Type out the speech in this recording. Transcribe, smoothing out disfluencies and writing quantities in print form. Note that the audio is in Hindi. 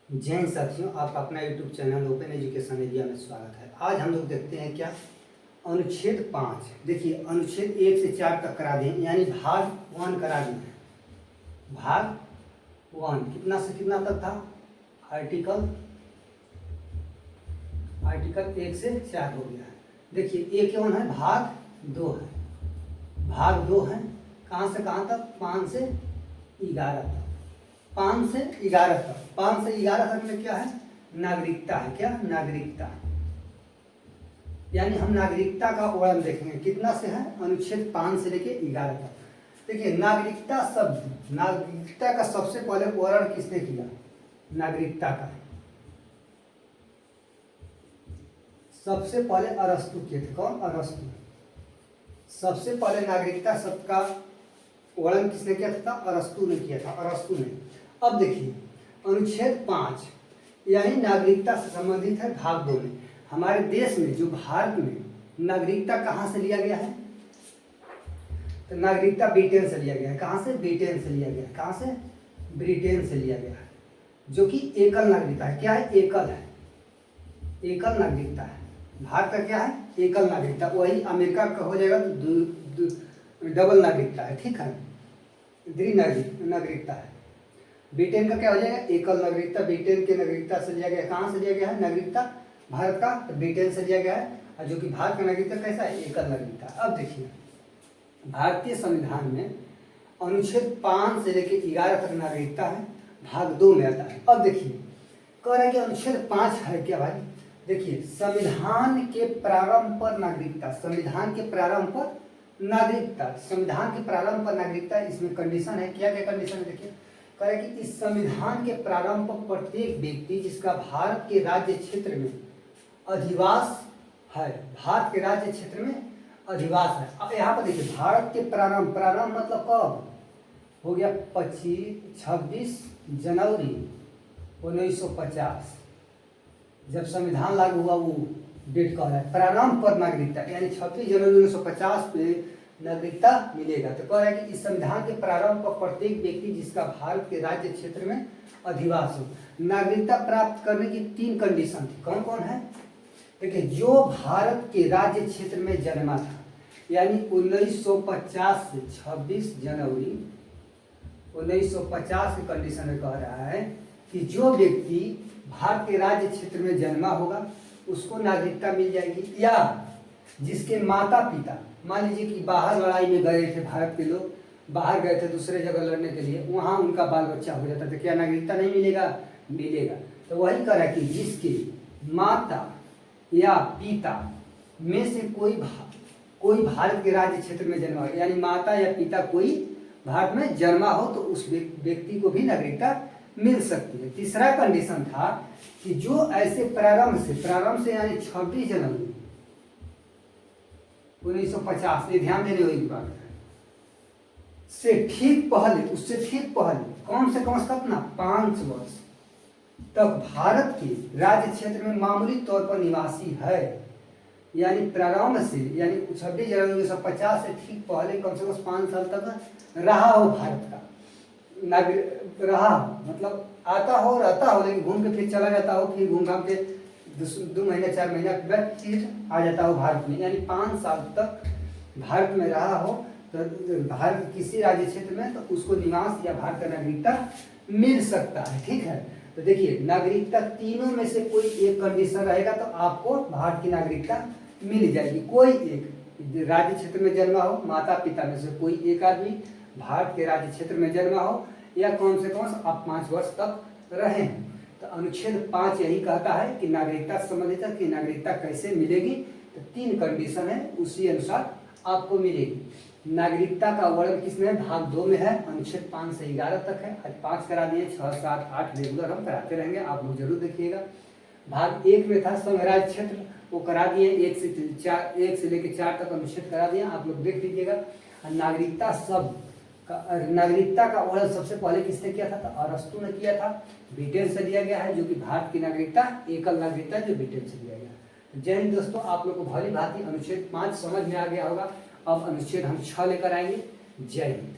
जय हिंद साथियों, आपका अपना YouTube channel open education area में स्वागत है। आज हम लोग देखते हैं क्या अनुच्छेद 5। देखिए अनुच्छेद 1 से 4 तक करा दिए, यानी भाग 1 करा दिए। भाग 1 कितना से कितना तक था? आर्टिकल 1 से 4 हो गया है। देखिए एक कौन है? भाग 2 है। भाग 2 है कहाँ से कहाँ तक? 5 से 11 तक। 5 से 11 तक। 5 से 11 तक में क्या है? नागरिकता है। क्या? नागरिकता। यानी हम नागरिकता का वर्णन देखेंगे। कितना से है? अनुच्छेद 5 से लेके 11 तक। देखिए नागरिकता शब्द, नागरिकता का सबसे पहले वर्णन किसने किया? नागरिकता का सबसे पहले अरस्तु किए थे। कौन? अरस्तु। सबसे पहले नागरिकता शब्द का वर्णन किसने किया था? अरस्तु ने किया था। अरस्तु ने। अब देखिए अनुच्छेद 5 यही नागरिकता से संबंधित है। भाग 2 में हमारे देश में जो भारत में नागरिकता कहाँ से लिया गया है? तो नागरिकता ब्रिटेन से लिया गया है। कहाँ से? ब्रिटेन से लिया गया है। कहाँ से? ब्रिटेन से लिया गया है, जो कि एकल नागरिकता है। क्या है? एकल है। एकल नागरिकता है। भारत का क्या है? एकल नागरिकता। वही अमेरिका का हो जाएगा तो डबल नागरिकता है। ठीक है, नागरिकता है। ब्रिटेन का क्या हो जाएगा? एकल नागरिकता। ब्रिटेन के नागरिकता से लिया गया। कहाँ से लिया गया है नागरिकता? भारत का ब्रिटेन से लिया गया है, और जो कि भारत का नागरिकता कैसा है? एकल नागरिकता। अब देखिए भारतीय संविधान में अनुच्छेद 5 से लेकर 11 तक नागरिकता है। भाग 2 में आता है। अब देखिए कह रहा है कि अनुच्छेद 5 है क्या भाई? देखिए संविधान के प्रारंभ पर नागरिकता। संविधान के प्रारंभ पर नागरिकता। संविधान के प्रारंभ पर नागरिकता। इसमें कंडीशन है। क्या क्या कंडीशन है? देखिए कह रहे कि इस संविधान के प्रारंभ पर प्रत्येक व्यक्ति जिसका भारत के राज्य क्षेत्र में अधिवास है, भारत के राज्य क्षेत्र में अधिवास है। अब यहाँ पर देखिए भारत के प्रारंभ, प्रारंभ मतलब कब हो गया? 26 जनवरी 1950 जब संविधान लागू हुआ, वो डेट कह रहा है। प्रारंभ पर नागरिकता यानी 26 जनवरी 1950 पे नागरिकता मिलेगा। तो कह रहा है कि इस संविधान के प्रारंभ पर प्रत्येक व्यक्ति जिसका भारत के राज्य क्षेत्र में अधिवास हो। नागरिकता प्राप्त करने की 3 कंडीशन थी। कौन कौन है? देखिए जो भारत के राज्य क्षेत्र में जन्मा था, यानी 1950 से 26 जनवरी 1950 की कंडीशन में कह रहा है कि जो व्यक्ति भारत के राज्य क्षेत्र में जन्मा होगा उसको नागरिकता मिल जाएगी। या जिसके माता पिता, मान लीजिए कि बाहर लड़ाई में गए थे, भारत के लोग बाहर गए थे दूसरे जगह लड़ने के लिए, वहाँ उनका बाल बच्चा हो जाता तो क्या नागरिकता नहीं मिलेगा? मिलेगा। तो वही कह रहा है कि जिसके माता या पिता में से कोई भारत के राज्य क्षेत्र में जन्मा हो, यानी माता या पिता कोई भारत में जन्मा हो, तो उस व्यक्ति को भी नागरिकता मिल सकती है। तीसरा कंडीशन था कि जो ऐसे प्रारंभ से यानी 26 जनवरी 1950, ये ध्यान देने वाली बात है, से ठीक पहले, उससे ठीक पहले कौन से कितना 5 वर्ष तक भारत के राज्य क्षेत्र में मामूली तौर पर निवासी है। यानी प्रारंभ से यानी 26 जनवरी 1950 से ठीक पहले कम से कम 5 साल तक रहा हो भारत का नागरिक, रहा हो मतलब आता हो रहता हो, लेकिन घूम के फिर चला जाता हो, फिर घूम घाम के 2 महीने 4 महीना के बाद फिर आ जाता हो भारत में। यानी 5 साल तक भारत में रहा हो तो भारत के किसी राज्य क्षेत्र में, तो उसको निवास या भारत का नागरिकता मिल सकता है। ठीक है, तो देखिए नागरिकता तीनों में से कोई एक कंडीशन रहेगा तो आपको भारत की नागरिकता मिल जाएगी। कोई एक राज्य क्षेत्र में जन्मा हो, माता पिता में से कोई एक आदमी भारत के राज्य क्षेत्र में जन्मा हो, या कौन से कौन आप 5 वर्ष तक रहे हैं। तो अनुच्छेद 5 यही कहता है कि नागरिकता से संबंधित है कि नागरिकता कैसे मिलेगी। तो 3 कंडीशन है, उसी अनुसार आपको मिलेगी। नागरिकता का वर्णन किसमें है? भाग 2 में है। अनुच्छेद 5 से 11 तक है। आज 5 करा दिए, 6, 7, 8 रेगुलर हम कराते रहेंगे, आप लोग जरूर देखिएगा। भाग 1 में था संघ राज्य क्षेत्र, वो करा दिए। 1 से लेकर 4 तक अनुच्छेद करा दिए, आप लोग देख लीजिएगा। नागरिकता शब्द नागरिकता का वर्णन सबसे पहले किसने किया था? तो अरस्तु ने किया था। ब्रिटेन से लिया गया है, जो कि भारत की नागरिकता एकल नागरिकता जो ब्रिटेन से लिया गया। जय हिंद दोस्तों, आप लोग को भली भांति अनुच्छेद 5 समझ में आ गया होगा। अब अनुच्छेद हम 6 लेकर आएंगे। जय हिंद।